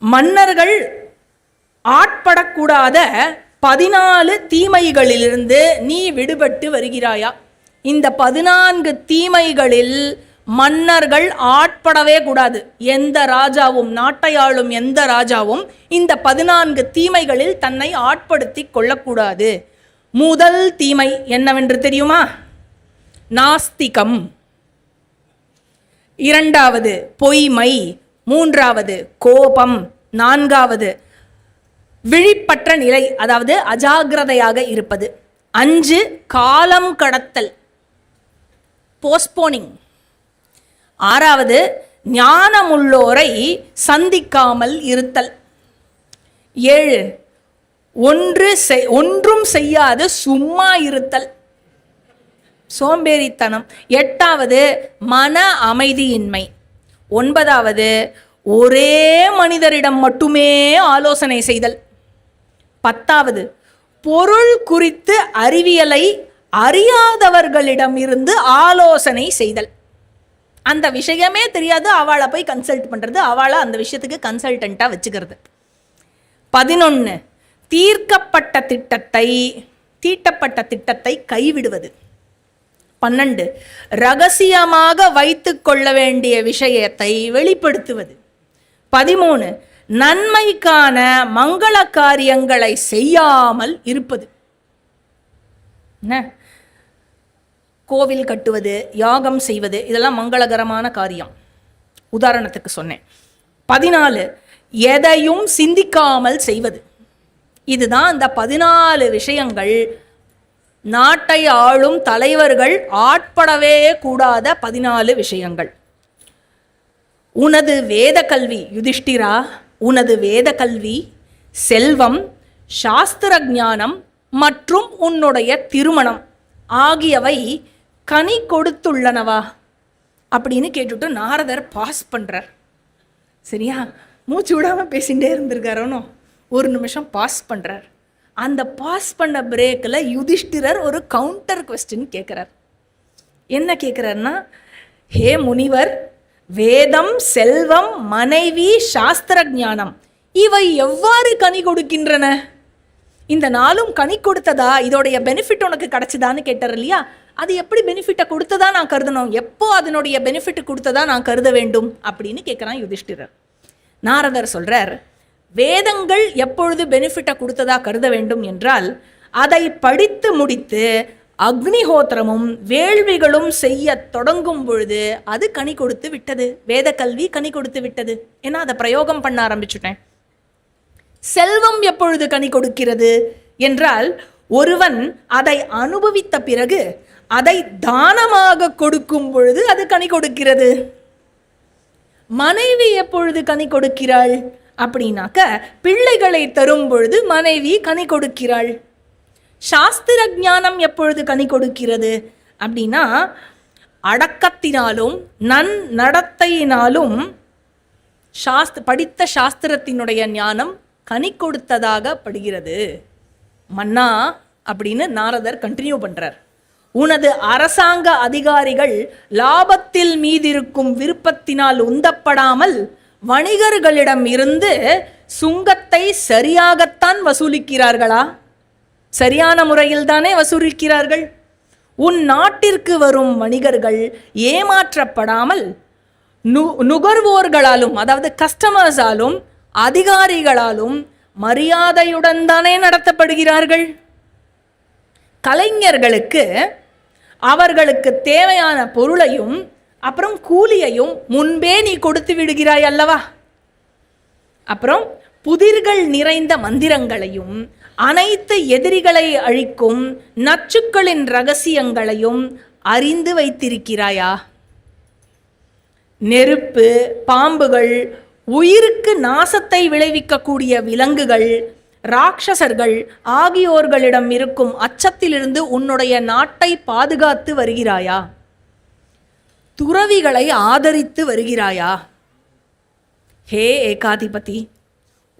மன்னர்கள் ஆட்படக்கூடாத 14 தீமைகளிலிருந்து நீ விடுபட்டு வருகிறாயா? இந்த 14 தீமைகளில் மன்னர்கள் ஆட்படவே கூடாது. எந்த ராஜாவும், நாட்டை ஆளும் எந்த ராஜாவும் இந்த 14 தீமைகளில் தன்னை ஆட்படுத்தி கொள்ளக்கூடாது. முதல் தீமை என்னவென்று தெரியுமா? நாஸ்திகம். இரண்டாவது பொய்மை. மூன்றாவது கோபம். நான்காவது விழிப்பற்ற நிலை, அதாவது அஜாகிரதையாக இருப்பது. 5 காலம் கடத்தல், போஸ்ட்போனிங். 6வது ஞானமுள்ளோரை சந்திக்காமல் இருத்தல். 7 ஒன்றும் செய்யாது சும்மா இருத்தல், சோம்பேறித்தனம். 8வது மன அமைதியின்மை. 9வது ஒரே மனிதரிடம் மட்டுமே ஆலோசனை செய்தல். 10வது பொருள் குறித்து அறிவியலை அறியாதவர்களிடம் இருந்து ஆலோசனை செய்தல். அந்த விஷயமே தெரியாது, அவளை போய் கன்சல்ட் பண்ணுறது, அவளை அந்த விஷயத்துக்கு கன்சல்டண்ட்டாக வச்சுக்கிறது. 11 தீட்டப்பட்ட திட்டத்தை கைவிடுவது. 12 ரகசியமாக வைத்து கொள்ள வேண்டிய விஷயத்தை வெளிப்படுத்துவது. 13 நன்மைக்கான மங்கள காரியங்களை செய்யாமல் இருப்பது. கோவில் கட்டுவது, யாகம் செய்வது, இதெல்லாம் மங்களகரமான காரியம், உதாரணத்துக்கு சொன்னேன். 14 எதையும் சிந்திக்காமல் செய்வது. இதுதான் இந்த 14 விஷயங்கள் நாட்டை ஆளும் தலைவர்கள் ஆட்படவே கூடாத 14 விஷயங்கள். உனது வேத கல்வி யுதிஷ்டிரா, உனது வேத கல்வி, செல்வம், சாஸ்திர ஞானம் மற்றும் உன்னுடைய திருமணம் ஆகியவை கனி கொடுத்துள்ளனவா அப்படின்னு கேட்டுட்டு நாரதர் பாஸ் பண்றார். சரியா? மூச்சு விடாமல் பேசிகிட்டே இருந்திருக்காரோனோ, ஒரு நிமிஷம் பாஸ் பண்றார். அந்த பாஸ் பண்ண பிரேக்கில் யுதிஷ்டிரர் ஒரு கவுண்டர் கொஸ்டின் கேட்குறார். என்ன கேட்குறாருன்னா, ஹே முனிவர், வேதம், செல்வம், மனைவி, சாஸ்திர ஞானம் இவை எவ்வாறு கனி கொடுக்கின்றன? இந்த நாளும் கனி கொடுத்ததா, இதோடைய பெனிஃபிட் உனக்கு கிடைச்சதான்னு கேட்டார் இல்லையா? அது எப்படி பெனிஃபிட்டை கொடுத்ததா நான் கருதணும், எப்போ அதனுடைய பெனிஃபிட் கொடுத்ததா நான் கருத வேண்டும் அப்படின்னு கேட்குறான் யுதிஷ்டிரர். நாரதர் சொல்றார், வேதங்கள் எப்பொழுது பெனிஃபிட்டை கொடுத்ததா கருத வேண்டும் என்றால், அதை படித்து முடித்து அக்னிஹோத்திரமும் வேள்விகளும் செய்ய தொடங்கும் பொழுது அது கனி கொடுத்து விட்டது. வேத கல்வி கனி கொடுத்து விட்டது, ஏன்னா அதை பிரயோகம் பண்ண ஆரம்பிச்சுட்டேன். செல்வம் எப்பொழுது கனி கொடுக்கிறது என்றால், ஒருவன் அதை அனுபவித்த பிறகு அதை தானமாக கொடுக்கும் பொழுது அது கனி கொடுக்கிறது. மனைவி எப்பொழுது கனி கொடுக்கிறாள் அப்படின்னாக்க, பிள்ளைகளை தரும் பொழுது மனைவி கனி கொடுக்கிறாள். சாஸ்திர ஞானம் எப்பொழுது கனி கொடுக்கிறது அப்படின்னா, அடக்கத்தினாலும் நடத்தையினாலும் படித்த சாஸ்திரத்தினுடைய ஞானம் கனி கொடுத்ததாக படுகிறது. மன்னா அப்படின்னு நாரதர் கண்டினியூ பண்றார். உனது அரசாங்க அதிகாரிகள் லாபத்தில் மீதிருக்கும் விருப்பத்தினால் உந்தப்படாமல் வணிகர்களிடம் இருந்து சுங்கத்தை சரியாகத்தான் வசூலிக்கிறார்களா? சரியான முறையில் தானே வசூலிக்கிறார்கள். உன் நாட்டிற்கு வரும் வணிகர்கள் ஏமாற்றப்படாமல் நுகர்வோர்களாலும், அதாவது கஸ்டமர்ஸாலும் அதிகாரிகளாலும் மரியாதையுடன் தானே நடத்தப்படுகிறார்கள். கலைஞர்களுக்கு அவர்களுக்கு தேவையான பொருளையும் அப்புறம் கூலியையும் முன்பே நீ கொடுத்து விடுகிறாய் அல்லவா? அப்புறம் புதிர்கள் நிறைந்த மந்திரங்களையும் அனைத்து எதிரிகளை அழிக்கும் நச்சுக்களின் ரகசியங்களையும் அறிந்து வைத்திருக்கிறாயா? நெருப்பு, பாம்புகள், உயிருக்கு நாசத்தை விளைவிக்கக்கூடிய விலங்குகள், ராட்சசர்கள் ஆகியோர்களிடம் இருக்கும் அச்சத்திலிருந்து உன்னுடைய நாட்டை பாதுகாத்து வருகிறாயா? துறவிகளை ஆதரித்து வருகிறாயா? ஹே ஏகாதிபதி,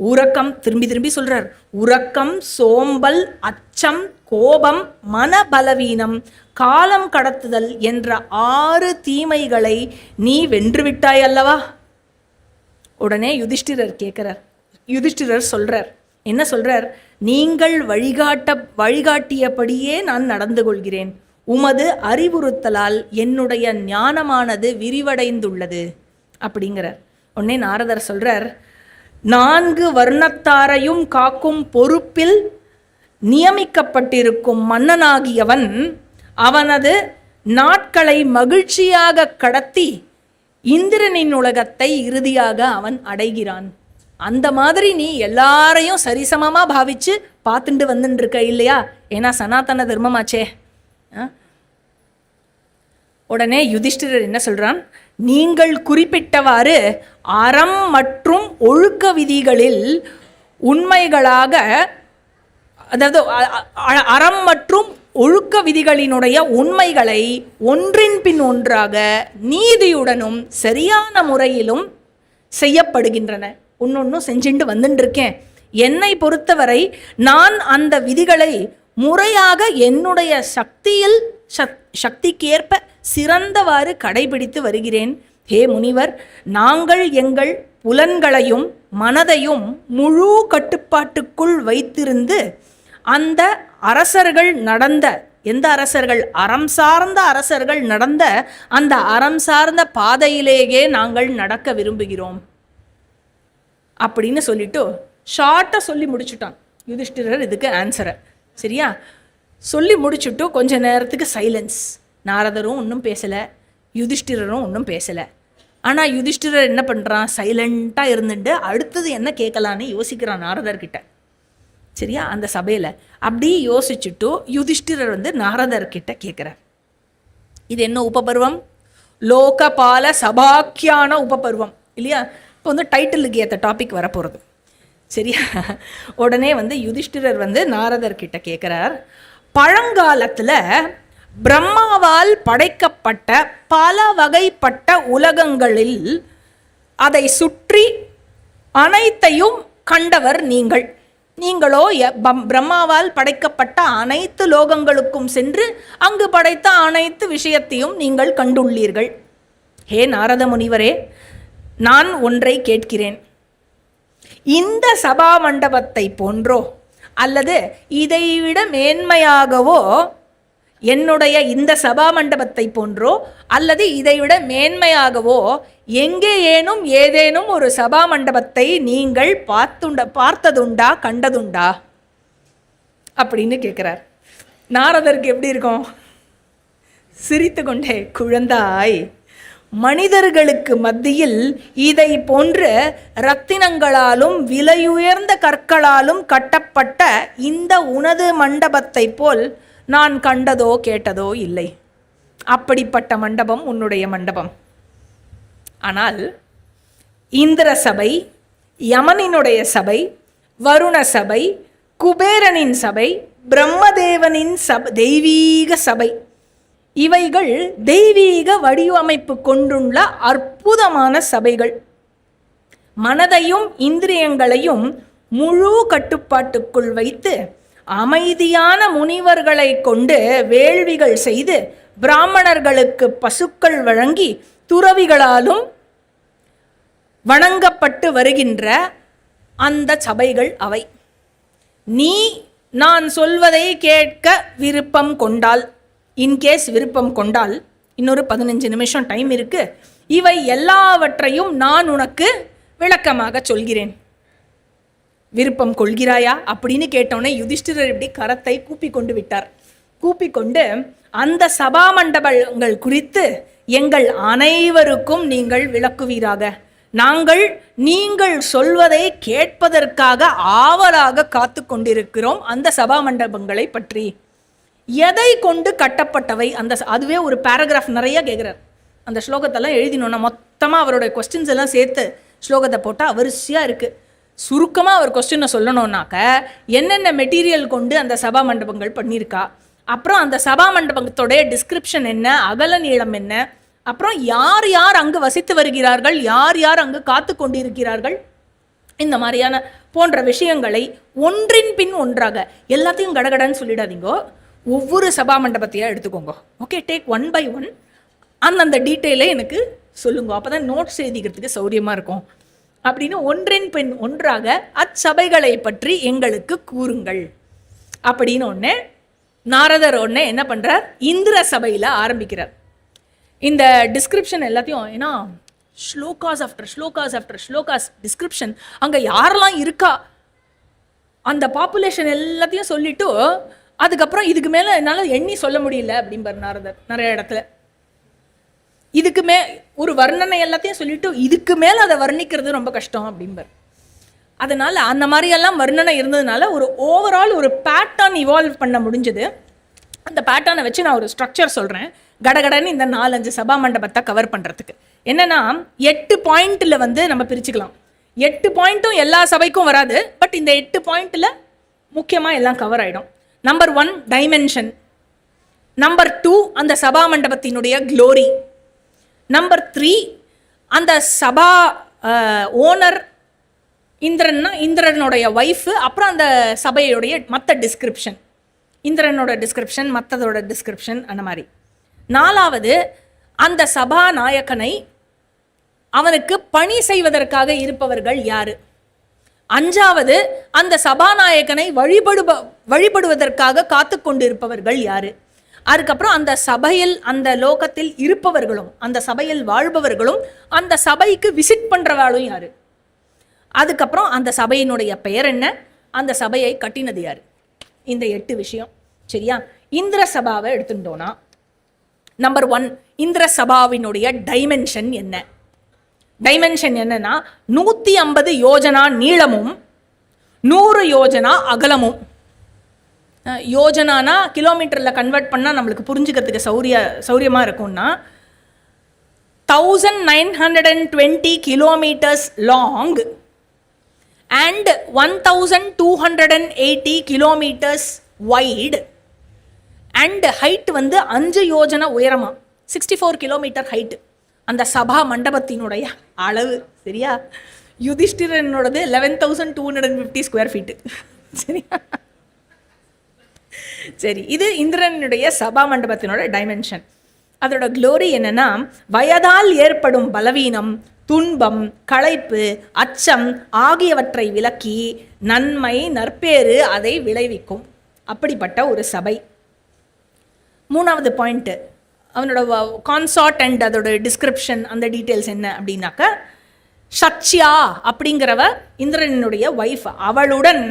உறக்கம், திரும்பி சொல்றார், உறக்கம், சோம்பல், அச்சம், கோபம், மனபலவீனம், காலம் கடத்துதல் என்ற 6 தீமைகளை நீ வென்றுவிட்டாய் அல்லவா? உடனே யுதிஷ்டிரர் கேட்கிறார், யுதிஷ்டிரர் சொல்றார். என்ன சொல்றார்? நீங்கள் வழிகாட்டியபடியே நான் நடந்து கொள்கிறேன். உமது அறிவுறுத்தலால் என்னுடைய ஞானமானது விரிவடைந்துள்ளது அப்படிங்கிறார். உடனே நாரதர் சொல்றார், 4 வர்ணத்தாரையும் காக்கும் பொறுப்பில் நியமிக்கப்பட்டிருக்கும் மன்னனாகியவன் அவனது நாட்களை மகிழ்ச்சியாக கடத்தி இந்திரனின் உலகத்தை இறுதியாக அவன் அடைகிறான். அந்த மாதிரி நீ எல்லாரையும் சரிசமமா பாவிச்சு பார்த்துட்டு வந்துட்டு இருக்க இல்லையா? ஏன்னா சனாதன தர்மமாச்சே. உடனே யுதிஷ்டிரர் என்ன சொல்றான்? நீங்கள் குறிப்பிட்டவாறு அறம் மற்றும் ஒழுக்க விதிகளில் உண்மைகளாக, அதாவது அறம் மற்றும் ஒழுக்க விதிகளினுடைய உண்மைகளை ஒன்றின் பின் ஒன்றாக நீதியுடனும் சரியான முறையிலும் செய்யப்படுகின்றன. ஒன்னொன்னும் செஞ்சுட்டு வந்துட்டு இருக்கேன். என்னை பொறுத்தவரை நான் அந்த விதிகளை முறையாக என்னுடைய சக்திக்கேற்ப சிறந்தவாறு கடைபிடித்து வருகிறேன். ஹே முனிவர், நாங்கள் எங்கள் புலன்களையும் மனதையும் முழு கட்டுப்பாட்டுக்குள் வைத்திருந்து அந்த அரசர்கள் நடந்த, எந்த அரசர்கள்? அறம் சார்ந்த அரசர்கள் நடந்த அந்த அறம் சார்ந்த பாதையிலேயே நாங்கள் நடக்க விரும்புகிறோம் அப்படின்னு சொல்லிட்டு ஷார்ட்டாக சொல்லி முடிச்சுட்டான் யுதிஷ்டிரர் இதுக்கு ஆன்சரை. சரியா? சொல்லி முடிச்சுட்டு கொஞ்ச நேரத்துக்கு சைலன்ஸ். நாரதரும் ஒன்றும் பேசலை, யுதிஷ்டிரரும் ஒன்றும் பேசலை. ஆனால் யுதிஷ்டிரர் என்ன பண்ணுறான்? சைலண்ட்டாக இருந்துட்டு அடுத்தது என்ன கேட்கலான்னு யோசிக்கிறான் நாரதர்கிட்ட. சரியா? அந்த சபையில் அப்படி யோசிச்சுட்டு யுதிஷ்டிரர் நாரதர்கிட்ட கேட்குறார். இது என்ன உபபருவம்? லோகபால சபாக்கியான உபபருவம் இல்லையா? இப்போ டைட்டிலுக்கு ஏற்ற டாபிக் வரப்போகிறது. சரியா? உடனே யுதிஷ்டிரர் நாரதர்கிட்ட கேட்குறார், பழங்காலத்தில் பிரம்மாவால் படைக்கப்பட்ட பல வகைப்பட்ட உலகங்களில் அதை சுற்றி அனைத்தையும் கண்டவர் நீங்களோ பிரம்மாவால் படைக்கப்பட்ட அனைத்து லோகங்களுக்கும் சென்று அங்கு படைத்த அனைத்து விஷயத்தையும் நீங்கள் கண்டுள்ளீர்கள். ஹே நாரத முனிவரே, நான் ஒன்றை கேட்கிறேன். இந்த சபா மண்டபத்தை போன்றோ அல்லது இதைவிட மேன்மையாகவோ, என்னுடைய இந்த சபா மண்டபத்தை போன்றோ அல்லது இதைவிட மேன்மையாகவோ எங்கேயேனும் ஏதேனும் ஒரு சபா மண்டபத்தை நீங்கள் பார்த்ததுண்டா, கண்டதுண்டா அப்படின்னு கேட்குறார். நாரதருக்கு எப்படி இருக்கும்? சிரித்து கொண்டே, குழந்தாய், மனிதர்களுக்கு மத்தியில் இதை போன்ற இரத்தினங்களாலும் விலையுயர்ந்த கற்களாலும் கட்டப்பட்ட இந்த உனது மண்டபத்தை போல் நான் கண்டதோ கேட்டதோ இல்லை. அப்படிப்பட்ட மண்டபம் உன்னுடைய மண்டபம். ஆனால் இந்திர சபை, யமனினுடைய சபை, வருண சபை, குபேரனின் சபை, பிரம்மதேவனின் தெய்வீக சபை, இவைகள் தெய்வீக வடிவமைப்பு கொண்டுள்ள அற்புதமான சபைகள். மனதையும் இந்திரியங்களையும் முழு கட்டுப்பாட்டுக்குள் வைத்து அமைதியான முனிவர்களை கொண்டு வேள்விகள் செய்து பிராமணர்களுக்கு பசுக்கள் வழங்கி துறவிகளாலும் வணங்கப்பட்டு வருகின்ற அந்த சபைகள் அவை. நீ நான் சொல்வதை கேட்க விருப்பம் கொண்டால், இன்கேஸ் விருப்பம் கொண்டால், இன்னொரு 15 நிமிஷம் டைம் இருக்கு, இவை எல்லாவற்றையும் நான் உனக்கு விளக்கமாக சொல்கிறேன். விருப்பம் கொள்கிறாயா அப்படின்னு கேட்டோன்னே யுதிஷ்டிரர் இப்படி கரத்தை கூப்பி கொண்டு விட்டார். கூப்பி கொண்டு, அந்த சபா மண்டபங்கள் குறித்து எங்கள் அனைவருக்கும் நீங்கள் விளக்குவீராக. நாங்கள் நீங்கள் சொல்வதை கேட்பதற்காக ஆவலாக காத்து கொண்டிருக்கிறோம் அந்த சபா மண்டபங்களை பற்றி. எதை கொண்டு கட்டப்பட்டவை? அதுவே ஒரு பேராகிராஃப் நிறைய கேட்குறார். அந்த ஸ்லோகத்தெல்லாம் எழுதினோன்னா மொத்தமாக அவருடைய கொஸ்டின்ஸ் எல்லாம் சேர்த்து ஸ்லோகத்தை போட்டால் வரிசையாக இருக்குது. சுருக்கமாக அவர் கொஸ்டினை சொல்லணுன்னாக்க, என்னென்ன மெட்டீரியல் கொண்டு அந்த சபா மண்டபங்கள் பண்ணியிருக்கா, அப்புறம் அந்த சபா மண்டபத்தோடைய டிஸ்கிரிப்ஷன் என்ன, அகல நீளம் என்ன, அப்புறம் யார் யார் அங்கு வசித்து வருகிறார்கள், யார் யார் அங்கு காத்து கொண்டிருக்கிறார்கள், இந்த மாதிரியான போன்ற விஷயங்களை ஒன்றின் பின் ஒன்றாக, எல்லாத்தையும் கடகடன்னு சொல்லிடாதீங்கோ, ஒவ்வொரு சபா மண்டபத்தையாக எடுத்துக்கோங்க. ஓகே, டேக் 1 by 1 அந்தந்த டீட்டெயிலை எனக்கு சொல்லுங்க. அப்போ தான் நோட்ஸ் எழுதிக்கிறதுக்கு சௌரியமாக இருக்கும். அப்படின்னு ஒன்றின் பின் ஒன்றாக அச்சபைகளை பற்றி எங்களுக்கு கூறுங்கள் அப்படின்னு ஒன்று நாரதர் ஒன்று என்ன பண்ணுறார், இந்திர சபையில் ஆரம்பிக்கிறார். இந்த டிஸ்கிரிப்ஷன் எல்லாத்தையும், ஏன்னா slokas after slokas after slokas description, அங்கே யாரெல்லாம் இருக்கா அந்த பாப்புலேஷன் எல்லாத்தையும் சொல்லிட்டு அதுக்கப்புறம் இதுக்கு மேலே என்னால் எண்ணி சொல்ல முடியல அப்படிம்பார் நாரதர் நிறைய இடத்துல. இதுக்கு ஒரு வர்ணனை எல்லாத்தையும் சொல்லிட்டு இதுக்கு மேலே அதை வர்ணிக்கிறது ரொம்ப கஷ்டம் அப்படிம்பார். அதனால் அந்த மாதிரியெல்லாம் வர்ணனை இருந்ததுனால ஒரு ஓவரால் ஒரு பேட்டர்ன் இவால்வ் பண்ண முடிஞ்சது. அந்த பேட்டர்னை வச்சு நான் ஒரு ஸ்ட்ரக்சர் சொல்கிறேன் கடகடன்னு இந்த 4-5 சபா மண்டபத்தை கவர் பண்ணுறதுக்கு. என்னென்னா 8 பாயிண்டில் நம்ம பிரிச்சுக்கலாம். 8 பாயிண்ட்டும் எல்லா சபைக்கும் வராது, பட் இந்த 8 பாயிண்டில் முக்கியமாக எல்லாம் கவர் ஆகிடும். நம்பர் 1 டைமென்ஷன், நம்பர் 2 அந்த சபா மண்டபத்தினுடைய க்ளோரி, நம்பர் 3 அந்த சபா ஓனர் இந்திரன்னா இந்திரனுடைய ஒய்ஃபு, அப்புறம் அந்த சபையுடைய மற்ற டிஸ்கிரிப்ஷன், இந்திரனோட டிஸ்கிரிப்ஷன் மற்றதோட டிஸ்கிரிப்ஷன், அந்த மாதிரி. 4வது அந்த சபா நாயக்கனை அவனுக்கு பணி செய்வதற்காக இருப்பவர்கள் யாரு. 5வது அந்த சபாநாயகனை வழிபடுவதற்காக காத்து கொண்டு இருப்பவர்கள் யாரு. அதுக்கப்புறம் அந்த சபையில் அந்த லோகத்தில் இருப்பவர்களும் அந்த சபையில் வாழ்பவர்களும் அந்த சபைக்கு விசிட் பண்றவாளும் யாரு. அதுக்கப்புறம் அந்த சபையினுடைய பெயர் என்ன, அந்த சபையை கட்டினது யாரு. இந்த 8 விஷயம். சரியா? இந்திர சபாவை எடுத்துட்டோம்னா நம்பர் 1 இந்திர சபாவினுடைய டைமென்ஷன் என்ன. டைமென்ஷன் என்னன்னா 150 யோஜனா நீளமும் 100 யோஜனா அகலமும். யோஜனானா கிலோமீட்டரில் கன்வெர்ட் பண்ணால் நம்மளுக்கு புரிஞ்சுக்கிறதுக்கு சௌரியமாக இருக்கும்னா 1920 kilometers long and 1280 kilometers wide and height 5 Yojana உயரமா 64 கிலோமீட்டர் ஹைட் அந்த சபா மண்டபத்தினுடைய அளவு. சரியா? யுதிஷ்டிரனோடது 11,250 ஸ்கொயர் ஃபீட்டு. சரியா? சரி, இது இந்திரனுடைய சபா மண்டபத்தினோட டைமென்ஷன். அதோட க்ளோரி என்னன்னா, வயதால் ஏற்படும் பலவீனம், துன்பம், களைப்பு, அச்சம் ஆகியவற்றை விலக்கி நன்மை நற்பேறு அதை விளைவிக்கும். அப்படிப்பட்ட ஒரு சபை. 3வது பாயிண்ட் அவனோட கான்சார்ட் அண்ட் அதோட டிஸ்கிரிப்ஷன், அந்த டீட்டெயில்ஸ் என்ன அப்படின்னாக்க, சத்யா அப்படிங்கிறவ இந்திரனுடைய ஒய்ஃப். அவளுடன்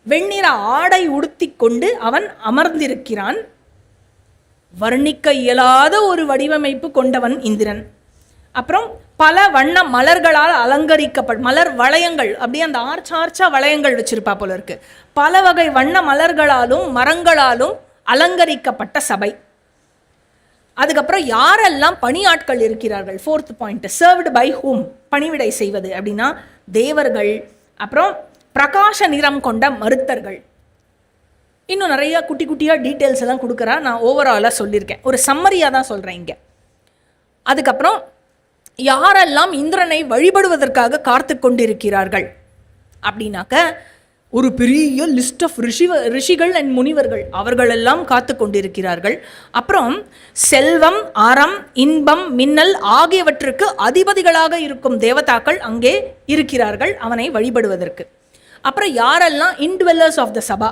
வெண்ணிற ஆடை உடுத்தி கொண்டு அவன் அமர்ந்திருக்கிறான். வர்ணிக்க இயலாத ஒரு வடிவமைப்பு கொண்டவன் இந்திரன். அப்புறம் பல வண்ண மலர்களால் மலர் வளையங்கள், அப்படியே அந்த ஆர்ச்சா வளையங்கள் வச்சிருப்பா போல இருக்கு. பல வகை வண்ண மலர்களாலும் மரங்களாலும் அலங்கரிக்கப்பட்ட சபை. அதுக்கப்புறம் யாரெல்லாம் பணியாட்கள் இருக்கிறார்கள். 4th point served by whom, பணிவிடை செய்வது அப்படின்னா தேவர்கள், அப்புறம் பிரகாச நிறம் கொண்ட மருத்தர்கள். இன்னும் நிறைய குட்டி குட்டியாக டீட்டெயில்ஸ் எல்லாம் கொடுக்குறா. நான் ஓவராலாக சொல்லியிருக்கேன், ஒரு சம்மரியாக தான் சொல்கிறேன் இங்கே. அதுக்கப்புறம் யாரெல்லாம் இந்திரனை வழிபடுவதற்காக காத்து கொண்டிருக்கிறார்கள் அப்படின்னாக்க, ஒரு பெரிய லிஸ்ட் ஆஃப் ரிஷிகள் அண்ட் முனிவர்கள், அவர்களெல்லாம் காத்து கொண்டிருக்கிறார்கள். அப்புறம் செல்வம், அறம், இன்பம், மின்னல் ஆகியவற்றுக்கு அதிபதிகளாக இருக்கும் தேவதாக்கள் அங்கே இருக்கிறார்கள் அவனை வழிபடுவதற்கு. அப்புறம் யாரெல்லாம் indwellers of the sabha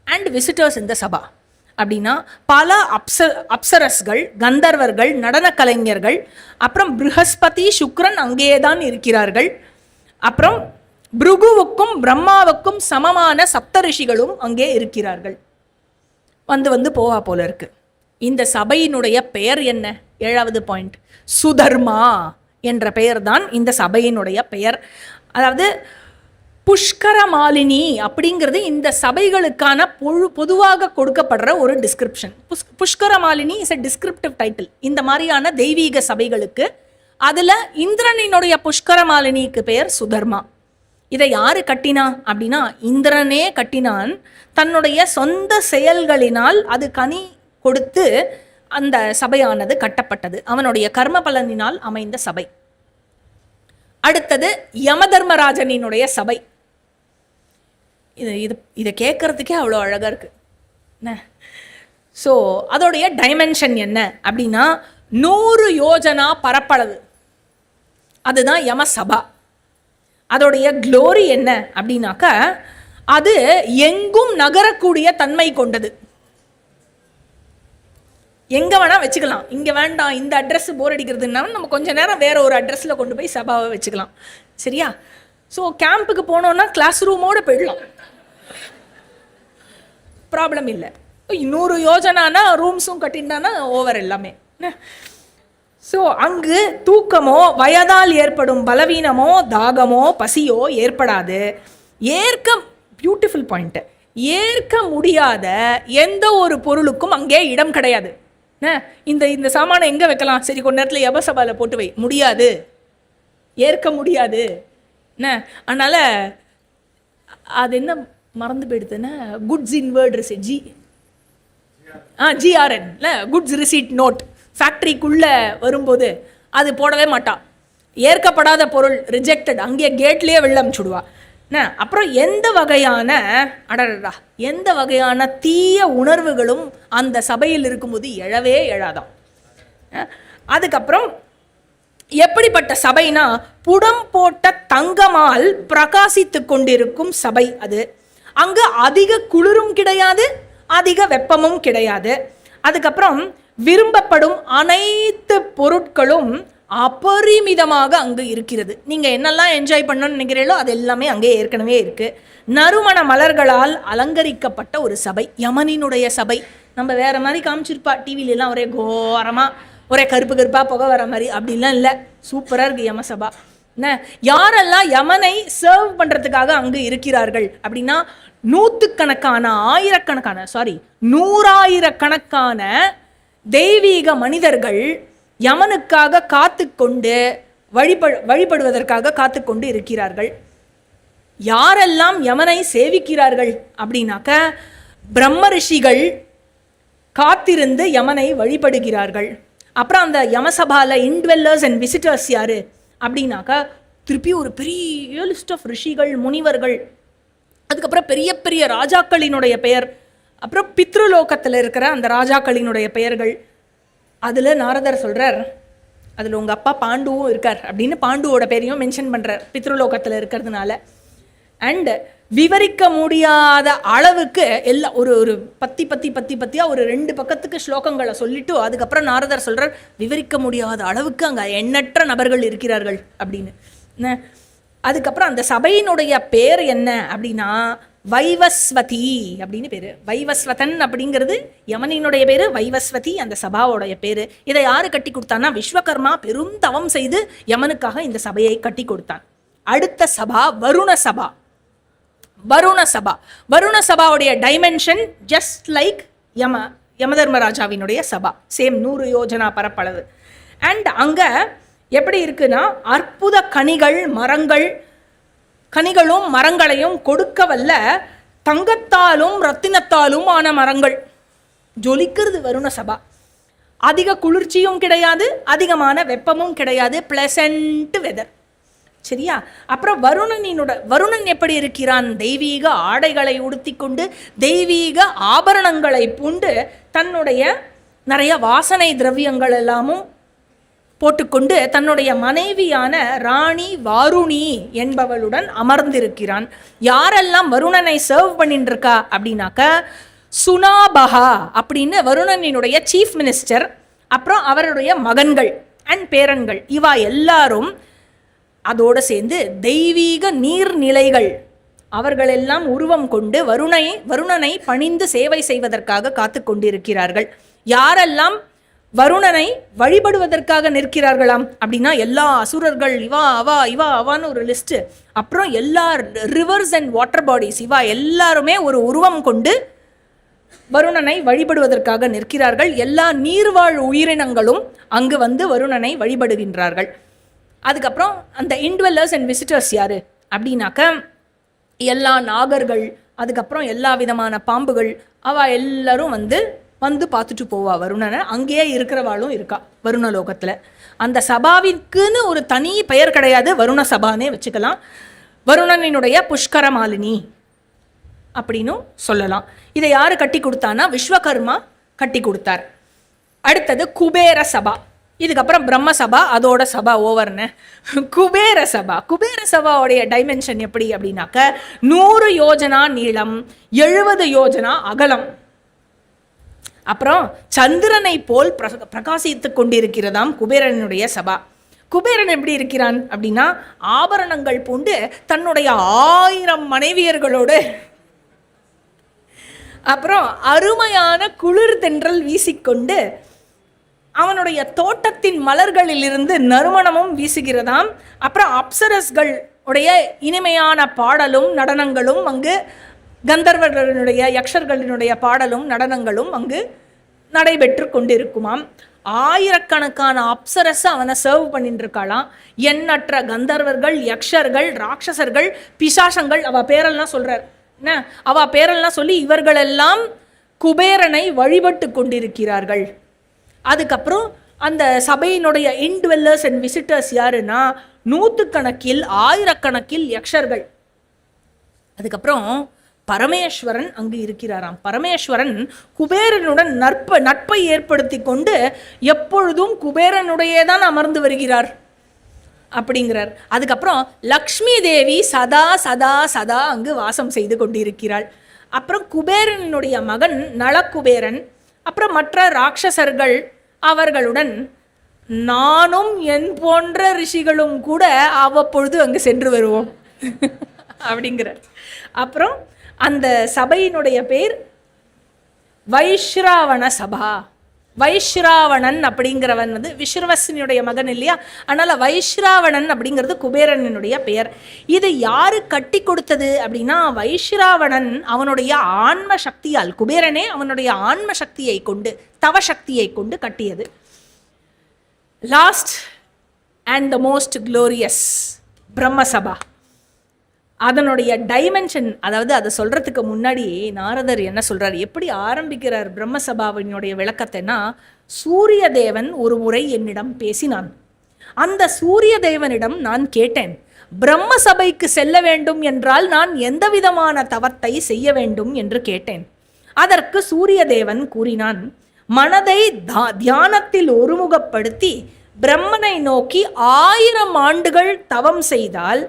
and visitors in the sabha அப்படின்னா, பல அப்சரஸ்கள், கந்தர்வர்கள், நடன கலைஞர்கள், அப்புறம் ப்ரஹஸ்பதி, சுக்ரன் அங்கேயே தான் இருக்கிறார்கள். அப்புறம் பிருகுவுக்கும் பிரம்மாவுக்கும் சமமான சப்தரிஷிகளும் அங்கே இருக்கிறார்கள். வந்து போவா போல இருக்கு. இந்த சபையினுடைய பெயர் என்ன? 7வது பாயிண்ட் சுதர்மா என்ற பெயர் தான் இந்த சபையினுடைய பெயர். அதாவது புஷ்கரமாலினி அப்படிங்கிறது இந்த சபைகளுக்கான பொதுவாக கொடுக்கப்படுற ஒரு description. Pushkaramalini is a descriptive title இந்த மாதிரியான தெய்வீக சபைகளுக்கு. அதில் இந்திரனினுடைய புஷ்கரமாலினிக்கு பெயர் சுதர்மா. இதை யாரு கட்டினா அப்படின்னா, இந்திரனே கட்டினான். தன்னுடைய சொந்த செயல்களினால் அது கனி கொடுத்து அந்த சபையானது கட்டப்பட்டது. அவனுடைய கர்ம பலனினால் அமைந்த சபை. அடுத்தது யமதர்மராஜனினுடைய சபை. இதை கேட்கறதுக்கே அவ்வளோ அழகாக இருக்கு. ஸோ அதோடைய டைமென்ஷன் என்ன அப்படின்னா, 100 யோஜனா பரப்பளவு. அதுதான் யமசபா. அதோடைய க்ளோரி என்ன அப்படின்னாக்கா, அது எங்கும் நகரக்கூடிய தன்மை கொண்டது. எங்கே வேணால் வச்சுக்கலாம். இங்கே வேண்டாம், இந்த அட்ரஸ் போர் அடிக்கிறதுனா நம்ம கொஞ்ச நேரம் வேற ஒரு அட்ரஸில் கொண்டு போய் சபாவை வச்சுக்கலாம். சரியா? ஸோ கேம்புக்கு போனோன்னா கிளாஸ் ரூமோடு போயிடலாம், ப்ராப்ளம் இல்லை. 100 யோஜனானா ரூம்ஸும் கட்டினானா ஓவர் எல்லாமே. ஸோ அங்கு தூக்கமோ வயதால் ஏற்படும் பலவீனமோ தாகமோ பசியோ ஏற்படாது. பியூட்டிஃபுல் பாயிண்ட், ஏற்க முடியாத எந்த ஒரு பொருளுக்கும் அங்கே இடம் கிடையாது. இந்த சாமானை எங்கே வைக்கலாம்? சரி கொஞ்ச நேரத்தில் யமசபாவில் போட்டு வை, முடியாது, ஏற்க முடியாது. அதனால் அது என்ன மறந்து போயிடுதுன்னா, goods inward receipt, GRN goods receipt note, ஃபேக்ட்ரிக்குள்ளே வரும்போது அது போடவே மாட்டான். ஏற்கப்படாத பொருள் ரிஜெக்டட், அங்கேயே கேட்லேயே வெளில அனுப்பிச்சுடுவா. அப்புறம் எந்த வகையான தீய உணர்வுகளும் அந்த சபையில் இருக்கும்போது எழவே எழாதான். அதுக்கப்புறம் எப்படிப்பட்ட சபைனா, புடம் போட்ட தங்கமால் பிரகாசித்து கொண்டிருக்கும் சபை அது. அங்கு அதிக குளிரும் கிடையாது, அதிக வெப்பமும் கிடையாது. அதுக்கப்புறம் விரும்பப்படும் அனைத்து பொருட்களும் அபரிமிதமாக அங்கு இருக்கிறது. நீங்கள் என்னெல்லாம் என்ஜாய் பண்ணணும்னு நினைக்கிறீங்களோ அது எல்லாமே அங்கே ஏற்கனவே இருக்குது. நறுமண மலர்களால் அலங்கரிக்கப்பட்ட ஒரு சபை, யமனினுடைய சபை. நம்ம வேறு மாதிரி காமிச்சிருப்பா டிவிலெலாம், ஒரே கோரமாக ஒரே கருப்பு கருப்பாக புகை வர மாதிரி, அப்படிலாம் இல்லை. சூப்பராக இருக்குது யமசபா. யாரெல்லாம் யமனை சர்வ் பண்ணுறதுக்காக அங்கு இருக்கிறார்கள் அப்படின்னா, நூறாயிரக்கணக்கான தெய்வீக மனிதர்கள் யமனுக்காக காத்து கொண்டு வழிபடுவதற்காக காத்து கொண்டு இருக்கிறார்கள். யாரெல்லாம் யமனை சேவிக்கிறார்கள் அப்படின்னாக்க, பிரம்ம ரிஷிகள் காத்திருந்து யமனை வழிபடுகிறார்கள். அப்புறம் அந்த யமசபால இன்ட்வெல்லர்ஸ் அண்ட் விசிட்டர்ஸ் யாரு அப்படின்னாக்கா, திருப்பி ஒரு பெரிய லிஸ்ட் ஆஃப் ரிஷிகள், முனிவர்கள், அதுக்கப்புறம் பெரிய பெரிய ராஜாக்களினுடைய பெயர், அப்புறம் பித்ருலோகத்தில் இருக்கிற அந்த ராஜாக்களினுடைய பெயர்கள். அதில் நாரதர் சொல்கிறார், அதில் உங்கள் அப்பா பாண்டுவும் இருக்கார் அப்படின்னு பாண்டுவோட பேரையும் மென்ஷன் பண்ணுறார் பித்ருலோகத்தில் இருக்கிறதுனால. அண்டு விவரிக்க முடியாத அளவுக்கு எல்லாம் ஒரு பத்தியாக ஒரு 2 பக்கத்துக்கு ஸ்லோகங்களை சொல்லிட்டு அதுக்கப்புறம் நாரதர் சொல்கிறார், விவரிக்க முடியாத அளவுக்கு அங்கே எண்ணற்ற நபர்கள் இருக்கிறார்கள் அப்படின்னு. அதுக்கப்புறம் அந்த சபையினுடைய பேர் என்ன அப்படின்னா வைவஸ்வதி அப்படின்னு பேர். வைவஸ்வதன் அப்படிங்கிறது யமனினுடைய பேர், வைவஸ்வதி அந்த சபாவோடைய பேர். இதை யாரு கட்டி கொடுத்தான்னா, விஸ்வகர்மா பெரும் தவம் செய்து யமனுக்காக இந்த சபையை கட்டி கொடுத்தான். அடுத்த சபா வருண சபா. வருண சபாவுடைய டைமென்ஷன் ஜஸ்ட் லைக் யமதர்மராஜாவினுடைய சபா, சேம் 100 யோஜனா பரப்பளவு. அண்ட் அங்கே எப்படி இருக்குன்னா, அற்புத கனிகளும் மரங்களையும் கொடுக்க வல்ல தங்கத்தாலும் ரத்தினத்தாலும் ஆன மரங்கள் ஜொலிக்கிறது வருண சபா. அதிக குளிர்ச்சியும் கிடையாது, அதிகமான வெப்பமும் கிடையாது, பிளசன்ட் வெதர். சரியா? அப்புறம் வருணன் எப்படி இருக்கிறான்? தெய்வீக ஆடைகளை உடுத்தி கொண்டு, தெய்வீக ஆபரணங்களை பூண்டு, தன்னுடைய நிறைய வாசனை திரவியங்கள் எல்லாமும் போட்டுக்கொண்டு தன்னுடைய மனைவியான ராணி வாருணி என்பவளுடன் அமர்ந்திருக்கிறான். யாரெல்லாம் வருணனை சர்வ் பண்ணிட்டு இருக்கா அப்படின்னாக்க, சுனாபகா அப்படின்னு வருணனினுடைய சீஃப் மினிஸ்டர், அப்புறம் அவருடைய மகன்கள் அண்ட் பேரன்கள், இவா எல்லாரும் அதோடு சேர்ந்து தெய்வீக நீர்நிலைகள் அவர்களெல்லாம் உருவம் கொண்டு வருணனை பணிந்து சேவை செய்வதற்காக காத்து கொண்டிருக்கிறார்கள். யாரெல்லாம் வருணனை வழிபடுவதற்காக நிற்கிறார்களாம் அப்படின்னா, எல்லா அசுரர்கள், இவா அவான்னு ஒரு லிஸ்ட், அப்புறம் எல்லா ரிவர்ஸ் அண்ட் வாட்டர் பாடிஸ், இவா எல்லாருமே ஒரு உருவம் கொண்டு வருணனை வழிபடுவதற்காக நிற்கிறார்கள். எல்லா நீர்வாழ் உயிரினங்களும் அங்கு வந்து வருணனை வழிபடுகின்றார்கள். அதுக்கப்புறம் அந்த இன்ட்வெல்லர்ஸ் அண்ட் விசிட்டர்ஸ் யாரு அப்படின்னாக்க, எல்லா நாகர்கள், அதுக்கப்புறம் எல்லா விதமான பாம்புகள், அவ எல்லாரும் வந்து பார்த்துட்டு போவா வருணனை. அங்கேயே இருக்கிறவாளும் இருக்கா வருணலோகத்தில். அந்த சபாவிற்குன்னு ஒரு தனி பெயர் கிடையாது, வருண சபானே வச்சுக்கலாம். வருணனினுடைய புஷ்கர மாலினி அப்படின்னும் சொல்லலாம். இதை யார் கட்டி கொடுத்தானா, விஸ்வகர்மா கட்டி கொடுத்தார். அடுத்தது குபேர சபா. இதுக்கப்புறம் பிரம்ம சபா, அதோட சபா ஓவர்னு. குபேர சபா. குபேர சபாவுடைய டைமென்ஷன் எப்படி அப்படின்னாக்க 100 யோஜனா நீளம், 70 யோஜனா அகலம். அப்புறம் சந்திரனை போல் பிரகாசித்து கொண்டிருக்கிறதாம் குபேரனுடைய சபா. குபேரன் எப்படி இருக்கிறான் அப்படின்னா ஆபரணங்கள் பூண்டு தன்னுடைய 1000 மனைவியர்களோடு, அப்புறம் அருமையான குளிர் தென்றல் வீசிக்கொண்டு அவனுடைய தோட்டத்தின் மலர்களிலிருந்து நறுமணமும் வீசுகிறதாம். அப்புறம் அப்சரஸ்கள் உடைய இனிமையான பாடலும் நடனங்களும் அங்கு, கந்தர்வர்களுடைய யக்ஷர்களினுடைய பாடலும் நடனங்களும் அங்கு நடைபெற்று கொண்டிருக்குமாம். 1000கணக்கான அப்சரஸ் அவனை சர்வ் பண்ணிட்டு இருக்காளாம். எண்ணற்ற கந்தர்வர்கள், யக்ஷர்கள், ராட்சசர்கள், பிசாசங்கள், அவ பேரெல்லாம் சொல்றார். என்ன அவ பேரெல்லாம் சொல்லி இவர்களெல்லாம் குபேரனை வழிபட்டு கொண்டிருக்கிறார்கள். அதுக்கப்புறம் அந்த சபையினுடைய இன்டுவெல்லர்ஸ் அண்ட் விசிட்டர்ஸ் யாருன்னா 100 கணக்கில் 1000 கணக்கில் யக்ஷர்கள். அதுக்கப்புறம் பரமேஸ்வரன் அங்கு இருக்கிறாராம். பரமேஸ்வரன் குபேரனுடன் நட்பை ஏற்படுத்தி கொண்டு எப்பொழுதும் குபேரனுடையே தான் அமர்ந்து வருகிறார் அப்படிங்கிறார். அதுக்கப்புறம் லக்ஷ்மி தேவி சதா சதா சதா அங்கு வாசம் செய்து கொண்டிருக்கிறாள். அப்புறம் குபேரனுடைய மகன் நளகுபேரன், அப்புறம் மற்ற ராட்சசர்கள் அவர்களுடன் நானும் என் போன்ற ரிஷிகளும் கூட அவ்வப்பொழுது அங்கு சென்று வருவோம் அப்படிங்கிறார். அப்புறம் அந்த சபையினுடைய பேர் வைஸ்ராவண சபா. வைஸ்ராவணன் அப்படிங்கிறவன் வந்து விஸ்வவசனுடைய மகன் இல்லையா, அதனால வைஸ்ராவணன் அப்படிங்கிறது குபேரனுடைய பெயர். இது யாரு கட்டி கொடுத்தது அப்படின்னா வைஸ்ராவணன் அவனுடைய ஆன்ம சக்தியால், குபேரனே அவனுடைய ஆன்ம சக்தியை கொண்டு, தவ சக்தியை கொண்டு கட்டியது. Last and the most glorious Brahmasabha. அதனுடைய டைமென்ஷன், அதாவது அதை சொல்றதுக்கு முன்னாடி நாரதர் என்ன சொல்றார், எப்படி ஆரம்பிக்கிறார் பிரம்மசபாவினுடைய விளக்கத்தைன்னா, சூரிய தேவன் ஒரு முறை என்னிடம் பேசினான். அந்த சூரிய தேவனிடம் நான் கேட்டேன், பிரம்ம சபைக்கு செல்ல வேண்டும் என்றால் நான் எந்த விதமான தவத்தை செய்ய வேண்டும் என்று கேட்டேன். அதற்கு சூரிய தேவன் கூறினான், மனதை தியானத்தில் ஒருமுகப்படுத்தி பிரம்மனை நோக்கி 1000 ஆண்டுகள் தவம் செய்தால்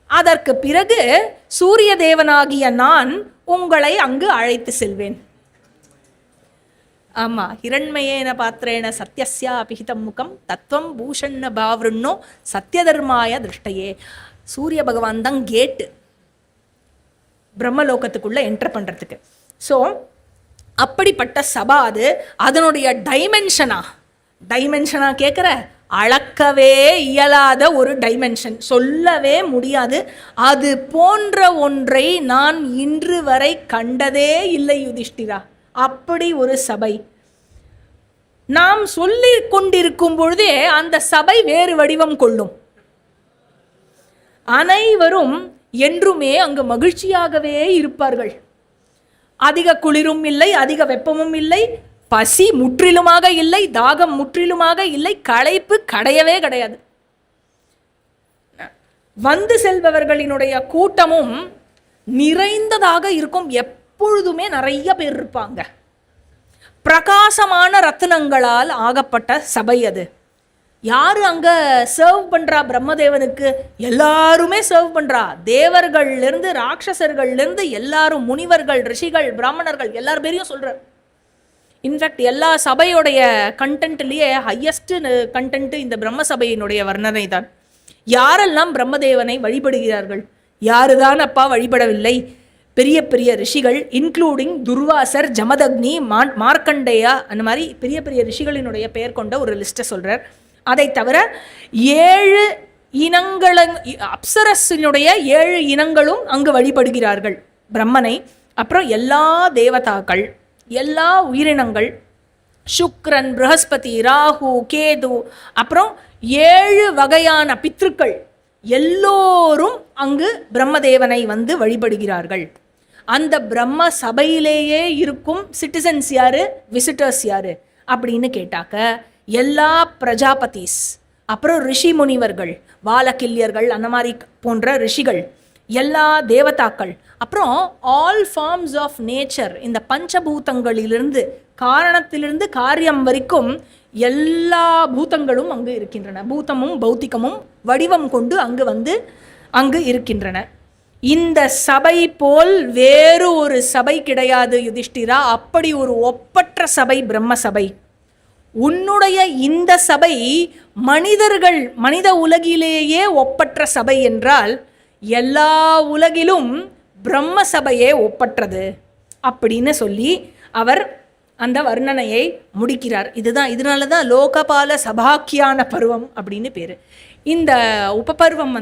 அதற்கு பிறகு சூரிய தேவனாகிய நான் உங்களை அங்கு அழைத்து செல்வேன். ஆமா, ஹிரண்மயேன பாத்திரேன சத்யஸ்யா அபிஹிதம் முகம் தத்துவம் பூஷண்ண பாவருண்ணோ சத்யதர்மாய திருஷ்டையே. சூரிய பகவான் தான் கேட்டு பிரம்மலோகத்துக்குள்ள என்டர் பண்றதுக்கு. ஸோ அப்படிப்பட்ட சபா அது. அதனுடைய டைமென்ஷனா கேட்குற, அளக்கவே இயலாத ஒரு டைமென்ஷன், சொல்லவே முடியாது. அது போன்ற ஒன்றை நான் இன்று வரை கண்டதே இல்லை யுதிஷ்டிரா. அப்படி ஒரு சபை. நாம் சொல்லி கொண்டிருக்கும் பொழுதே அந்த சபை வேறு வடிவம் கொள்ளும். அனைவரும் என்றுமே அங்கு மகிழ்ச்சியாகவே இருப்பார்கள். அதிக குளிரும் இல்லை, அதிக வெப்பமும் இல்லை, பசி முற்றிலுமாக இல்லை, தாகம் முற்றிலுமாக இல்லை, களைப்பு கிடையவே கிடையாது. வந்து செல்பவர்களினுடைய கூட்டமும் நிறைந்ததாக இருக்கும். எப்பொழுதுமே நிறைய பேர் இருப்பாங்க. பிரகாசமான ரத்தினங்களால் ஆகப்பட்ட சபை அது. யாரு அங்க சர்வ் பண்றா பிரம்மதேவனுக்கு? எல்லாருமே சர்வ் பண்றா. தேவர்கள்ல இருந்து ராட்சசர்கள்ல இருந்து எல்லாரும், முனிவர்கள், ரிஷிகள், பிராமணர்கள் எல்லார் பேரையும் சொல்றார். இன்ஃபேக்ட் எல்லா சபையோடைய கண்டென்ட்லேயே ஹையஸ்ட் கண்டென்ட் இந்த பிரம்ம சபையினுடைய வர்ணனை தான். யாரெல்லாம் பிரம்மதேவனை வழிபடுகிறார்கள், யாருதான் அப்பா வழிபடவில்லை? பெரிய பெரிய ரிஷிகள், இன்க்ளூடிங் துர்வாசர், ஜமதக்னி, மார்க்கண்டேயா, அந்த மாதிரி பெரிய பெரிய ரிஷிகளினுடைய பெயர் கொண்ட ஒரு லிஸ்ட்டை சொல்கிறார். அதை தவிர 7 அப்சரஸினுடைய 7 இனங்களும் அங்கு வழிபடுகிறார்கள் பிரம்மனை. அப்புறம் எல்லா தேவதாக்கள், எல்லா உயிரினங்கள், சுக்ரன், ப்ரஹஸ்பதி, ராகு, கேது, அப்புறம் 7 வகையான பித்ருக்கள் எல்லோரும் அங்கு பிரம்மதேவனை வந்து வழிபடுகிறார்கள். அந்த பிரம்ம சபையிலேயே இருக்கும் சிட்டிசன்ஸ் யாரு, விசிட்டர்ஸ் யாரு அப்படின்னு கேட்டாக்க எல்லா பிரஜாபதிஸ், அப்புறம் ரிஷி முனிவர்கள், வாலக்கில்யர்கள், அந்த மாதிரி போன்ற ரிஷிகள், எல்லா தேவதாக்கள், அப்புறம் ஆல் ஃபார்ம்ஸ் ஆஃப் நேச்சர். இந்த பஞ்சபூதங்களிலிருந்து, காரணத்திலிருந்து காரியம் வரைக்கும் எல்லா பூதங்களும் அங்கு இருக்கின்றன. பூதமும் பௌத்திகமும் வடிவம் கொண்டு அங்கு இருக்கின்றன. இந்த சபை போல் வேறு ஒரு சபை கிடையாது யுதிஷ்டிரா. அப்படி ஒரு ஒப்பற்ற சபை பிரம்ம சபை. உன்னுடைய இந்த சபை மனித உலகிலேயே ஒப்பற்ற சபை என்றால் எல்லா உலகிலும் பிரம்ம சபையே ஒப்பற்றது அப்படின்னு சொல்லி அவர் அந்த வர்ணனையை முடிக்கிறார். இதனால தான் லோகபால சபாக்கியான பருவம் அப்படின்னு பேர். இந்த உபபருவம்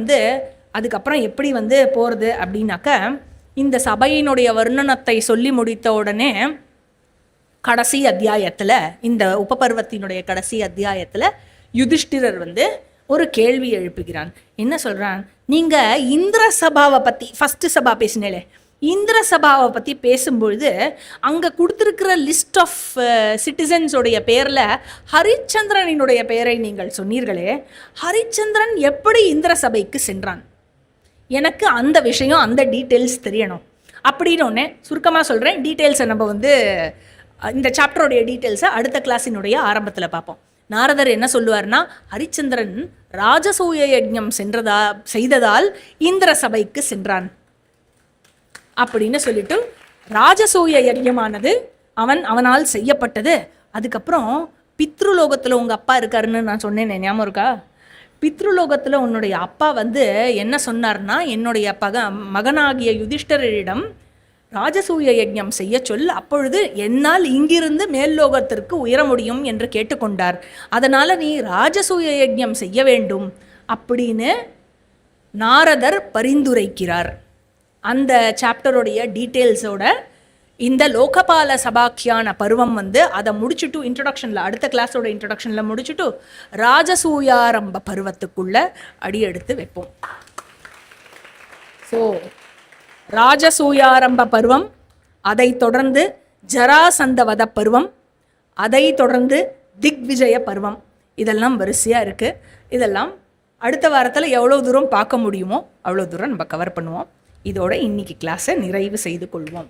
அதுக்கப்புறம் எப்படி போகிறது அப்படின்னாக்க, இந்த சபையினுடைய வர்ணனத்தை சொல்லி முடித்த உடனே கடைசி அத்தியாயத்தில், இந்த உபபருவத்தினுடைய கடைசி அத்தியாயத்தில் யுதிஷ்டிரர் ஒரு கேள்வி எழுப்புகிறான். என்ன சொல்கிறான்? நீங்கள் இந்திர சபாவை பற்றி ஃபஸ்ட்டு சபா பேசினேலே, இந்திர சபாவை பற்றி பேசும்பொழுது அங்கே கொடுத்துருக்கிற லிஸ்ட் ஆஃப் சிட்டிசன்ஸோடைய பேரில் ஹரிச்சந்திரனினுடைய பெயரை நீங்கள் சொன்னீர்களே, ஹரிச்சந்திரன் எப்படி இந்திர சபைக்கு சென்றான்? எனக்கு அந்த விஷயம், அந்த டீட்டெயில்ஸ் தெரியணும் அப்படின்னு ஒன்று சுருக்கமாக சொல்கிறேன். டீட்டெயில்ஸை நம்ம இந்த சாப்டருடைய டீட்டெயில்ஸை அடுத்த கிளாஸினுடைய ஆரம்பத்தில் பார்ப்போம். நாரதர் என்ன சொல்லுவார்னா, ஹரிச்சந்திரன் ராஜசூய யஜ்ஞம் செய்ததால் இந்திர சபைக்கு சென்றான் அப்படின்னு சொல்லிட்டு, ராஜசூய யஜ்ஞமானது அவனால் செய்யப்பட்டது. அதுக்கப்புறம் பித்ருலோகத்தில் உங்கள் அப்பா இருக்காருன்னு நான் சொன்னேன், ஞாபகம் இருக்கா? பித்ருலோகத்தில் உன்னுடைய அப்பா என்ன சொன்னார்னா, என்னுடைய மகனாகிய யுதிஷ்டரிடம் ராஜசூய யஜ்ஞம் செய்ய சொல், அப்பொழுது என்னால் இங்கிருந்து மேல்லோகத்திற்கு உயர முடியும் என்று கேட்டுக்கொண்டார். அதனால் நீ ராஜசூய யஜ்ஞம் செய்ய வேண்டும் அப்படின்னு நாரதர் பரிந்துரைக்கிறார். அந்த சாப்டருடைய டீட்டெயில்ஸோட இந்த லோகபால சபாக்கியான பருவம் அதை முடிச்சுட்டு இன்ட்ரடக்ஷனில், அடுத்த கிளாஸோட இன்ட்ரடக்ஷனில் முடிச்சுட்டு ராஜசூயாரம்ப பருவத்துக்குள்ளே அடி எடுத்து வைப்போம். ஸோ ராஜசூயாரம்ப பருவம், அதை தொடர்ந்து ஜராசந்தவத பருவம், அதை தொடர்ந்து திக்விஜய பருவம், இதெல்லாம் வரிசையாக இருக்குது. இதெல்லாம் அடுத்த வாரத்தில் எவ்வளோ தூரம் பார்க்க முடியுமோ அவ்வளோ தூரம் நம்ம கவர் பண்ணுவோம். இதோட இன்னைக்கு கிளாஸை நிறைவு செய்து கொள்வோம்.